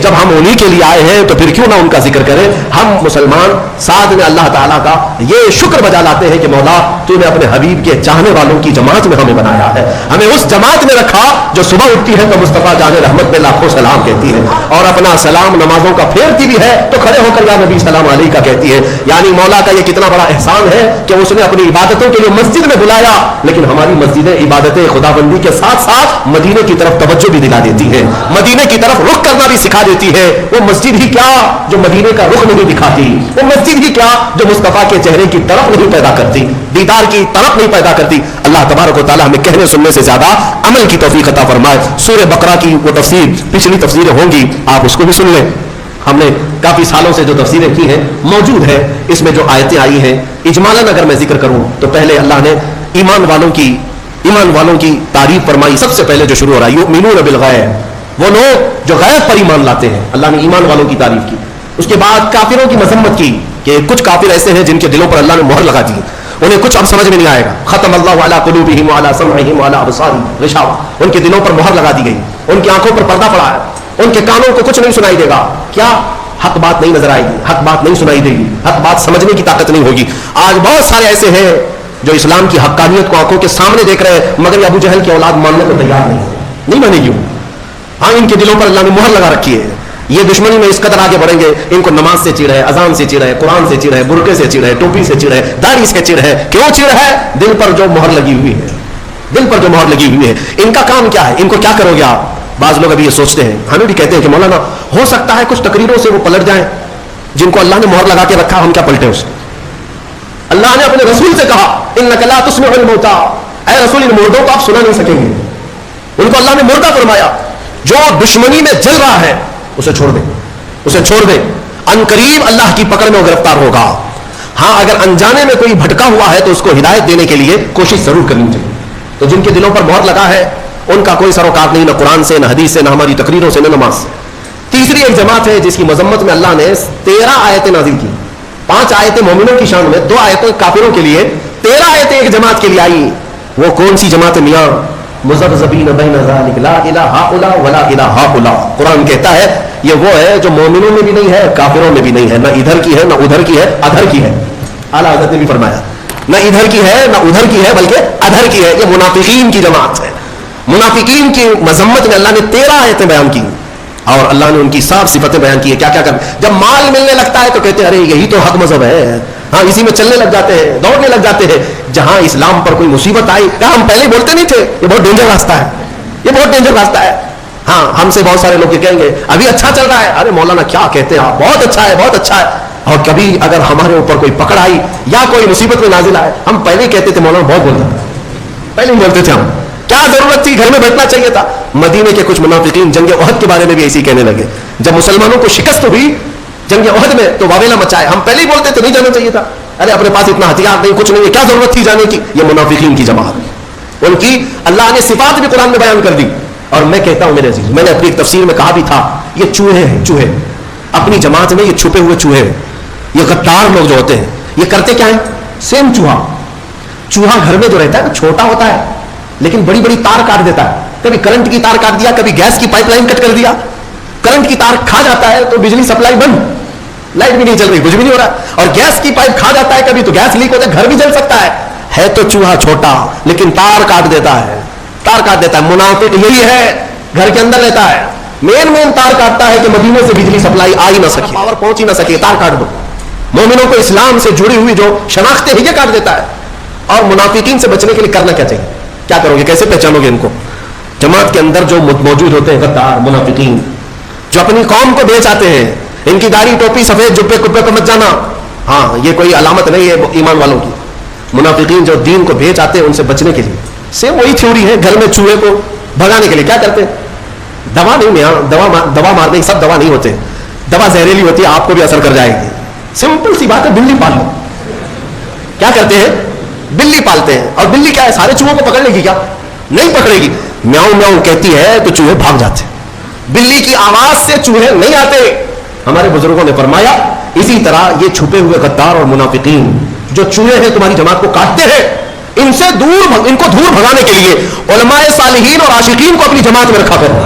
جب ہم انہی کے لیے آئے ہیں تو پھر کیوں نہ ان کا ذکر کریں۔ ہم مسلمان ساتھ میں اللہ تعالیٰ کا یہ شکر بجا لاتے ہیں کہ مولا تو نے اپنے حبیب کے چاہنے والوں کی جماعت میں ہمیں بنایا ہے، ہمیں اس جماعت میں رکھا جو صبح اٹھتی ہے تو مصطفیٰ جان رحمت پہ لاکھوں سلام کہتی ہے، اور اپنا سلام نمازوں کا پھیرتی بھی ہے تو کھڑے ہو کر یا نبی سلام علیہ کا کہتی ہے۔ یعنی مولا کا یہ کتنا بڑا احسان ہے کہ اس نے اپنی عبادتوں کے لیے مسجد میں بلایا، لیکن ہماری مسجدیں عبادتیں خدا بندی کے ساتھ ساتھ مدینے کی طرف توجہ بھی دلا دیتی ہے، مدینے کی طرف رخ کرنا بھی سکھا دیتی ہے۔ وہ مسجد ہی کیا جو مدینے کا رخ نہیں دکھاتی، وہ مسجد ہی کیا جو مصطفیٰ کے چہرے کی طرف نہیں پیدا کرتی۔ دیدار کی طرف نہیں پیدا کرتی. اللہ تبارک و تعالیٰ ہمیں کہنے سننے سے زیادہ عمل کی توفیق عطا فرمائے. سورہ بقرہ کی وہ تفسیر پچھلی تفسیریں ہوں گی, آپ اس کو بھی سن لیں. ہم نے کافی سالوں سے جو تفسیریں کی ہیں موجود ہے, اس میں جو آیتیں آئی ہیں اجمالاً اگر میں ذکر کروں تو پہلے اللہ نے ایمان والوں کی تعریف فرمائی. سب سے پہلے جو شروع ہو رہا ہے یؤمنون بالغیب, وہ لوگ جو غیب پر ایمان لاتے ہیں, اللہ نے ایمان والوں کی تعریف کی. اس کے بعد کافروں کی مذمت کی کہ کچھ کافر ایسے ہیں جن کے دلوں پر اللہ نے مہر لگا دی, انہیں کچھ اب سمجھ میں نہیں آئے گا. ختم اللہ علی قلوبہم وعلی سمعہم وعلی ابصارہم غشاوہ, ان کے دلوں پر مہر لگا دی گئی, ان کی آنکھوں پر پردہ پڑا ہے, ان کے کانوں کو کچھ نہیں سنائی دے گا. کیا حق بات نہیں نظر آئے گی, حق بات نہیں سنائی دے گی, حق بات سمجھنے کی طاقت نہیں ہوگی. آج بہت سارے ایسے ہیں جو اسلام کی حقانیت کو آنکھوں کے سامنے دیکھ رہے ہیں مگر ابو جہل کی اولاد ماننے کو تیار نہیں مانے گی. ہاں, ان کے دلوں پر اللہ نے مہر لگا رکھی ہے. یہ دشمنی میں اس قدر آگے بڑھیں گے, ان کو نماز سے چڑ ہے, اذان سے چڑ ہے, قرآن سے چڑ ہے, برقعے سے چڑ ہے, ٹوپی سے چڑ ہے, داڑھی سے چڑ ہے. کیوں چڑ ہے؟ دل پر جو مہر لگی ہوئی ہے, دل پر جو مہر لگی ہوئی ہے. ان کا کام کیا ہے, ان کو کیا کرو گے آپ؟ بعض لوگ ابھی یہ سوچتے ہیں, ہمیں بھی کہتے ہیں کہ مولانا ہو سکتا ہے کچھ تقریروں سے وہ پلٹ جائیں, جن کو اللہ نے مہر لگا کے رکھا ہم کیا پلٹے اس. اللہ نے اپنے رسول سے کہا انک لا تسمع الموتى, اے رسول ان مردوں کو آپ سنا نہیں سکیں گے. ان کو اللہ نے مردہ فرمایا. جو دشمنی میں جل رہا ہے اسے چھوڑ دیں, اسے چھوڑ دیں, ان قریب اللہ کی پکڑ میں وہ گرفتار ہوگا. ہاں, اگر انجانے میں کوئی بھٹکا ہوا ہے تو اس کو ہدایت دینے کے لیے کوشش ضرور کرنی چاہیے. تو جن کے دلوں پر مہر لگا ہے ان کا کوئی سروکار نہیں, نہ قرآن سے, نہ حدیث سے, نہ ہماری تقریروں سے, نہ نماز سے. تیسری ایک جماعت ہے جس کی مذمت میں اللہ نے 13 آیتیں نازل کی. 5 آیتیں مومنوں کی شان میں, 2 آیتیں کافروں کے لیے, 13 آیتیں ایک جماعت کے لیے آئی. وہ کون سی جماعت ہے میاں؟ مذبذبین بین ذلک لا الہ ہؤلاء ولا الہ ہؤلاء. قرآن کہتا ہے یہ وہ ہے جو مومنوں میں بھی نہیں ہے, کافروں میں بھی نہیں ہے, نہ ادھر کی ہے, نہ ادھر کی ہے, ادھر کی ہے. اعلیٰ حضرت نے بھی فرمایا نہ ادھر کی ہے نہ ادھر کی ہے بلکہ ادھر کی ہے. یہ منافقین کی جماعت ہے. منافقین کی مذمت میں اللہ نے 13 آیتیں بیان کی اور اللہ نے ان کی صاف صفتیں بیان کی ہے. کیا کیا کر, جب مال ملنے لگتا ہے تو کہتے ہیں ارے یہی تو حق مذہب ہے, ہاں اسی میں چلنے لگ جاتے ہیں, دوڑنے لگ جاتے ہیں. جہاں اسلام پر کوئی مصیبت آئی, کہا ہم پہلے بولتے نہیں تھے یہ بہت ڈینجر راستہ ہے, یہ بہت ڈینجر راستہ ہے. ہاں, ہم سے بہت سارے لوگ یہ کہیں گے ابھی اچھا چل رہا ہے, ارے مولانا کیا کہتے ہیں آپ, بہت اچھا ہے, بہت اچھا ہے. اور کبھی اگر ہمارے اوپر کوئی پکڑ آئی یا کوئی مصیبت میں نازل آئے, ہم پہلے کہتے تھے مولانا بہت بولتا تھا, پہلے ہی بولتے تھے ہم, کیا ضرورت تھی, گھر میں بیٹھنا چاہیے تھا. مدینے کے کچھ منافقین جنگ احد کے بارے میں بھی ایسے کہنے لگے. جب مسلمانوں کو شکست ہوئی جنگ احد میں تو واویلا مچائے, ہم پہلے ہی بولتے تھے نہیں جانا چاہیے تھا, ارے اپنے پاس اتنا ہتھیار نہیں, کچھ نہیں ہے, کیا ضرورت تھی جانے کی. یہ منافقین کی جماعت, ان کی اللہ نے صفات بھی قرآن میں بیان کر دی. اور میں کہتا ہوں میرے عزیز, میں نے اپنی ایک تفسیر میں کہا بھی تھا, یہ چوہے ہیں, چوہے اپنی جماعت میں, یہ چھپے ہوئے چوہے ہیں. یہ غدار لوگ جو ہوتے ہیں یہ کرتے کیا ہیں, سیم چوہا گھر میں جو رہتا ہے چھوٹا ہوتا ہے لیکن بڑی بڑی تار کاٹ دیتا ہے. کبھی کرنٹ کی تار کاٹ دیا, کبھی گیس کی پائپ لائن کٹ کر دیا, کرنٹ کی تار کھا جاتا ہے تو بجلی سپلائی بند, لائٹ بھی نہیں چل رہی, کچھ بھی نہیں ہو رہا. اور گیس کی پائپ کھا جاتا ہے کبھی تو گیس لیک ہوتا ہے, گھر بھی جل سکتا ہے تو چوہا چھوٹا لیکن تار کاٹ دیتا ہے, تار کاٹ دیتا ہے. منافق یہی ہے, گھر کے اندر رہتا ہے, مین تار کاٹتا ہے کہ مدینے سے بجلی سپلائی آ ہی نہ سکے, پاور پہنچ ہی نہ سکے, تار کاٹ دو. مومنوں کو اسلام سے جڑی ہوئی جو شناختیں ہیں یہ کاٹ دیتا ہے. اور منافقین سے بچنے کے لیے کرنا کیا چاہیے, کیا کرو گے, کیسے پہچانو گے ان کو؟ جماعت کے اندر جو موجود ہوتے ہیں غدار منافقین, جو اپنی قوم کو بیچ آتے ہیں, ان کی داڑھی ٹوپی سفید جبے کبے پر مت جانا, ہاں یہ کوئی علامت نہیں ہے ایمان والوں کی. منافقین جو دین کو بیچ آتے ہیں ان سے بچنے کے لیے سیم وہی تھیوری ہے. گھر میں چوہے کو بھگانے کے لیے کیا کرتے ہیں, دوا نہیں میں, دوا مارنے کی سب دوا نہیں ہوتے, دوا زہریلی ہوتی ہے, آپ کو بھی اثر کر جائے گی. سمپل سی بات ہے, بلی پال لو. کیا کرتے ہیں, بلی پالتے ہیں. اور بلی کیا ہے, سارے چوہوں کو پکڑ لے گی کیا, نہیں پکڑے گی. میاؤں میاؤں کہتی ہے تو چوہے بھاگ جاتے ہیں. بلی کی آواز سے چوہے نہیں آتے. ہمارے بزرگوں نے فرمایا اسی طرح یہ چھپے ہوئے غدار اور منافقین جو چوہے ہیں تمہاری جماعت کو کاٹتے ہیں, ان سے دور, ان کو دور بھگانے کے لیے علماء صالحین اور عاشقین کو اپنی جماعت میں رکھا کرو.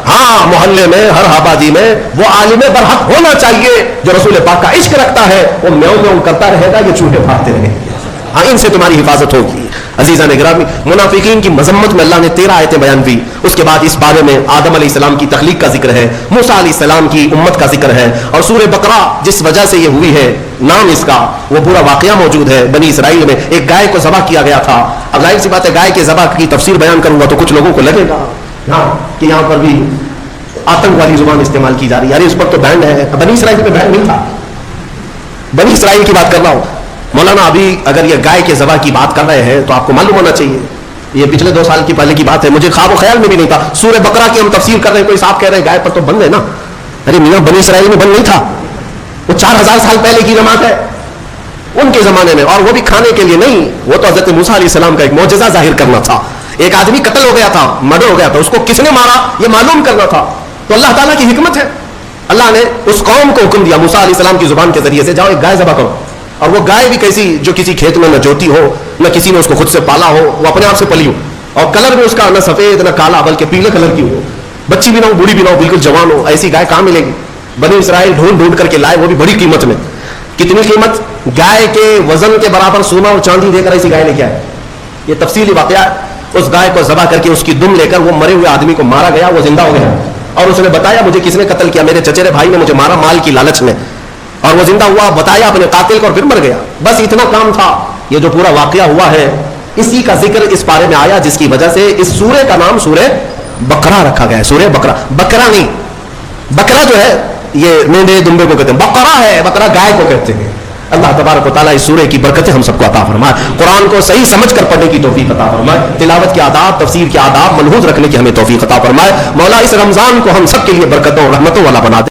ہاں, محلے میں, ہر آبادی میں وہ عالم برحق ہونا چاہیے جو رسول پاک کا عشق رکھتا ہے. وہ میاؤں میاؤں کرتا رہے گا, یہ چوہے بھاگتے رہیں گے. ہاں, ان سے تمہاری حفاظت ہوگی. عزیزان گرامی, منافقین کی مذمت میں اللہ نے 13 آیتیں بیان کی. اس کے بعد اس بارے میں آدم علیہ السلام کی تخلیق کا ذکر ہے, موسیٰ علیہ السلام کی امت کا ذکر ہے, اور سورہ بقرہ جس وجہ سے یہ ہوئی ہے نام اس کا, وہ پورا واقعہ موجود ہے. بنی اسرائیل میں ایک گائے کو ذبح کیا گیا تھا. اب ظاہر سی بات ہے گائے کے ذبح کی تفسیر بیان کروں گا تو کچھ لوگوں کو لگے گا ہاں کہ یہاں پر بھی آتنک والی زبان استعمال کی جا رہی ہے. ارے اس پر تو بینڈ ہے, بنی اسرائیل میں بینڈ نہیں تھا. بنی اسرائیل کی بات کر رہا ہوں. مولانا ابھی اگر یہ گائے کے ذبح کی بات کر رہے ہیں تو آپ کو معلوم ہونا چاہیے یہ پچھلے 2 سال کی پہلے کی بات ہے, مجھے خواب و خیال میں بھی نہیں تھا. سورہ بقرہ کی ہم تفسیر کر رہے ہیں, کوئی صاحب کہہ رہے ہیں گائے پر تو بند ہے نا. ارے میاں بنی اسرائیل میں بند نہیں تھا, وہ 4000 سال پہلے کی جماعت ہے ان کے زمانے میں, اور وہ بھی کھانے کے لیے نہیں, وہ تو حضرت موسیٰ علیہ السلام کا ایک معجزہ ظاہر کرنا تھا. ایک آدمی قتل ہو گیا تھا, مرڈر ہو گیا تھا, اس کو کس نے مارا یہ معلوم کرنا تھا. تو اللہ تعالیٰ کی حکمت ہے, اللہ نے اس قوم کو حکم دیا موسیٰ علیہ السلام کی زبان کے ذریعے سے, جاؤ ایک گائے ذبح کرو. اور وہ گائے بھی کیسی, جو کسی کھیت میں نہ جوتی ہو, نہ کسی نے اس کو خود سے پالا ہو, وہ اپنے آپ سے پلی ہو, اور کلر بھی اس کا نہ سفید نہ کالا بلکہ پیلے کلر کی ہو, بچی بھی نہ ہو بوڑھی بھی نہ ہو, بالکل جوان ہو. ایسی گائے کہاں ملے گی؟ بنی اسرائیل ڈھونڈ ڈھونڈ کر کے لائے, وہ بھی بڑی قیمت میں. کتنی قیمت؟ گائے کے وزن کے برابر سونا اور چاندی دے کر ایسی گائے لے کے آئے. یہ تفصیلی واقعہ ہے. اس گائے کو ذبح کر کے اس کی دم لے کر وہ مرے ہوئے آدمی کو مارا گیا, وہ زندہ ہو گیا, اور اس نے بتایا مجھے کس نے قتل کیا, میرے چچیرے بھائی نے مجھے مارا مال کی لالچ میں, اور وہ زندہ ہوا, بتایا اپنے قاتل کو اور پھر مر گیا. بس اتنا کام تھا. یہ جو پورا واقعہ ہوا ہے اسی کا ذکر اس پارے میں آیا, جس کی وجہ سے اس سورے کا نام سورہ بقرہ رکھا گیا ہے. سورہ بقرہ, بکرا نہیں, بکرا جو ہے یہ مینڈے دمبے کو کہتے ہیں, بقرہ ہے, بکرا گائے کو کہتے ہیں. اللہ تبارک و تعالیٰ اس سورے کی برکتیں ہم سب کو عطا فرمائے, قرآن کو صحیح سمجھ کر پڑھنے کی توفیق عطا فرمائے, تلاوت کے آداب تفسیر کے آداب ملحوظ رکھنے کی ہمیں توفیق عطا فرمائے. مولا اس رمضان کو ہم سب کے لیے برکتوں اور رحمتوں والا بنا دے.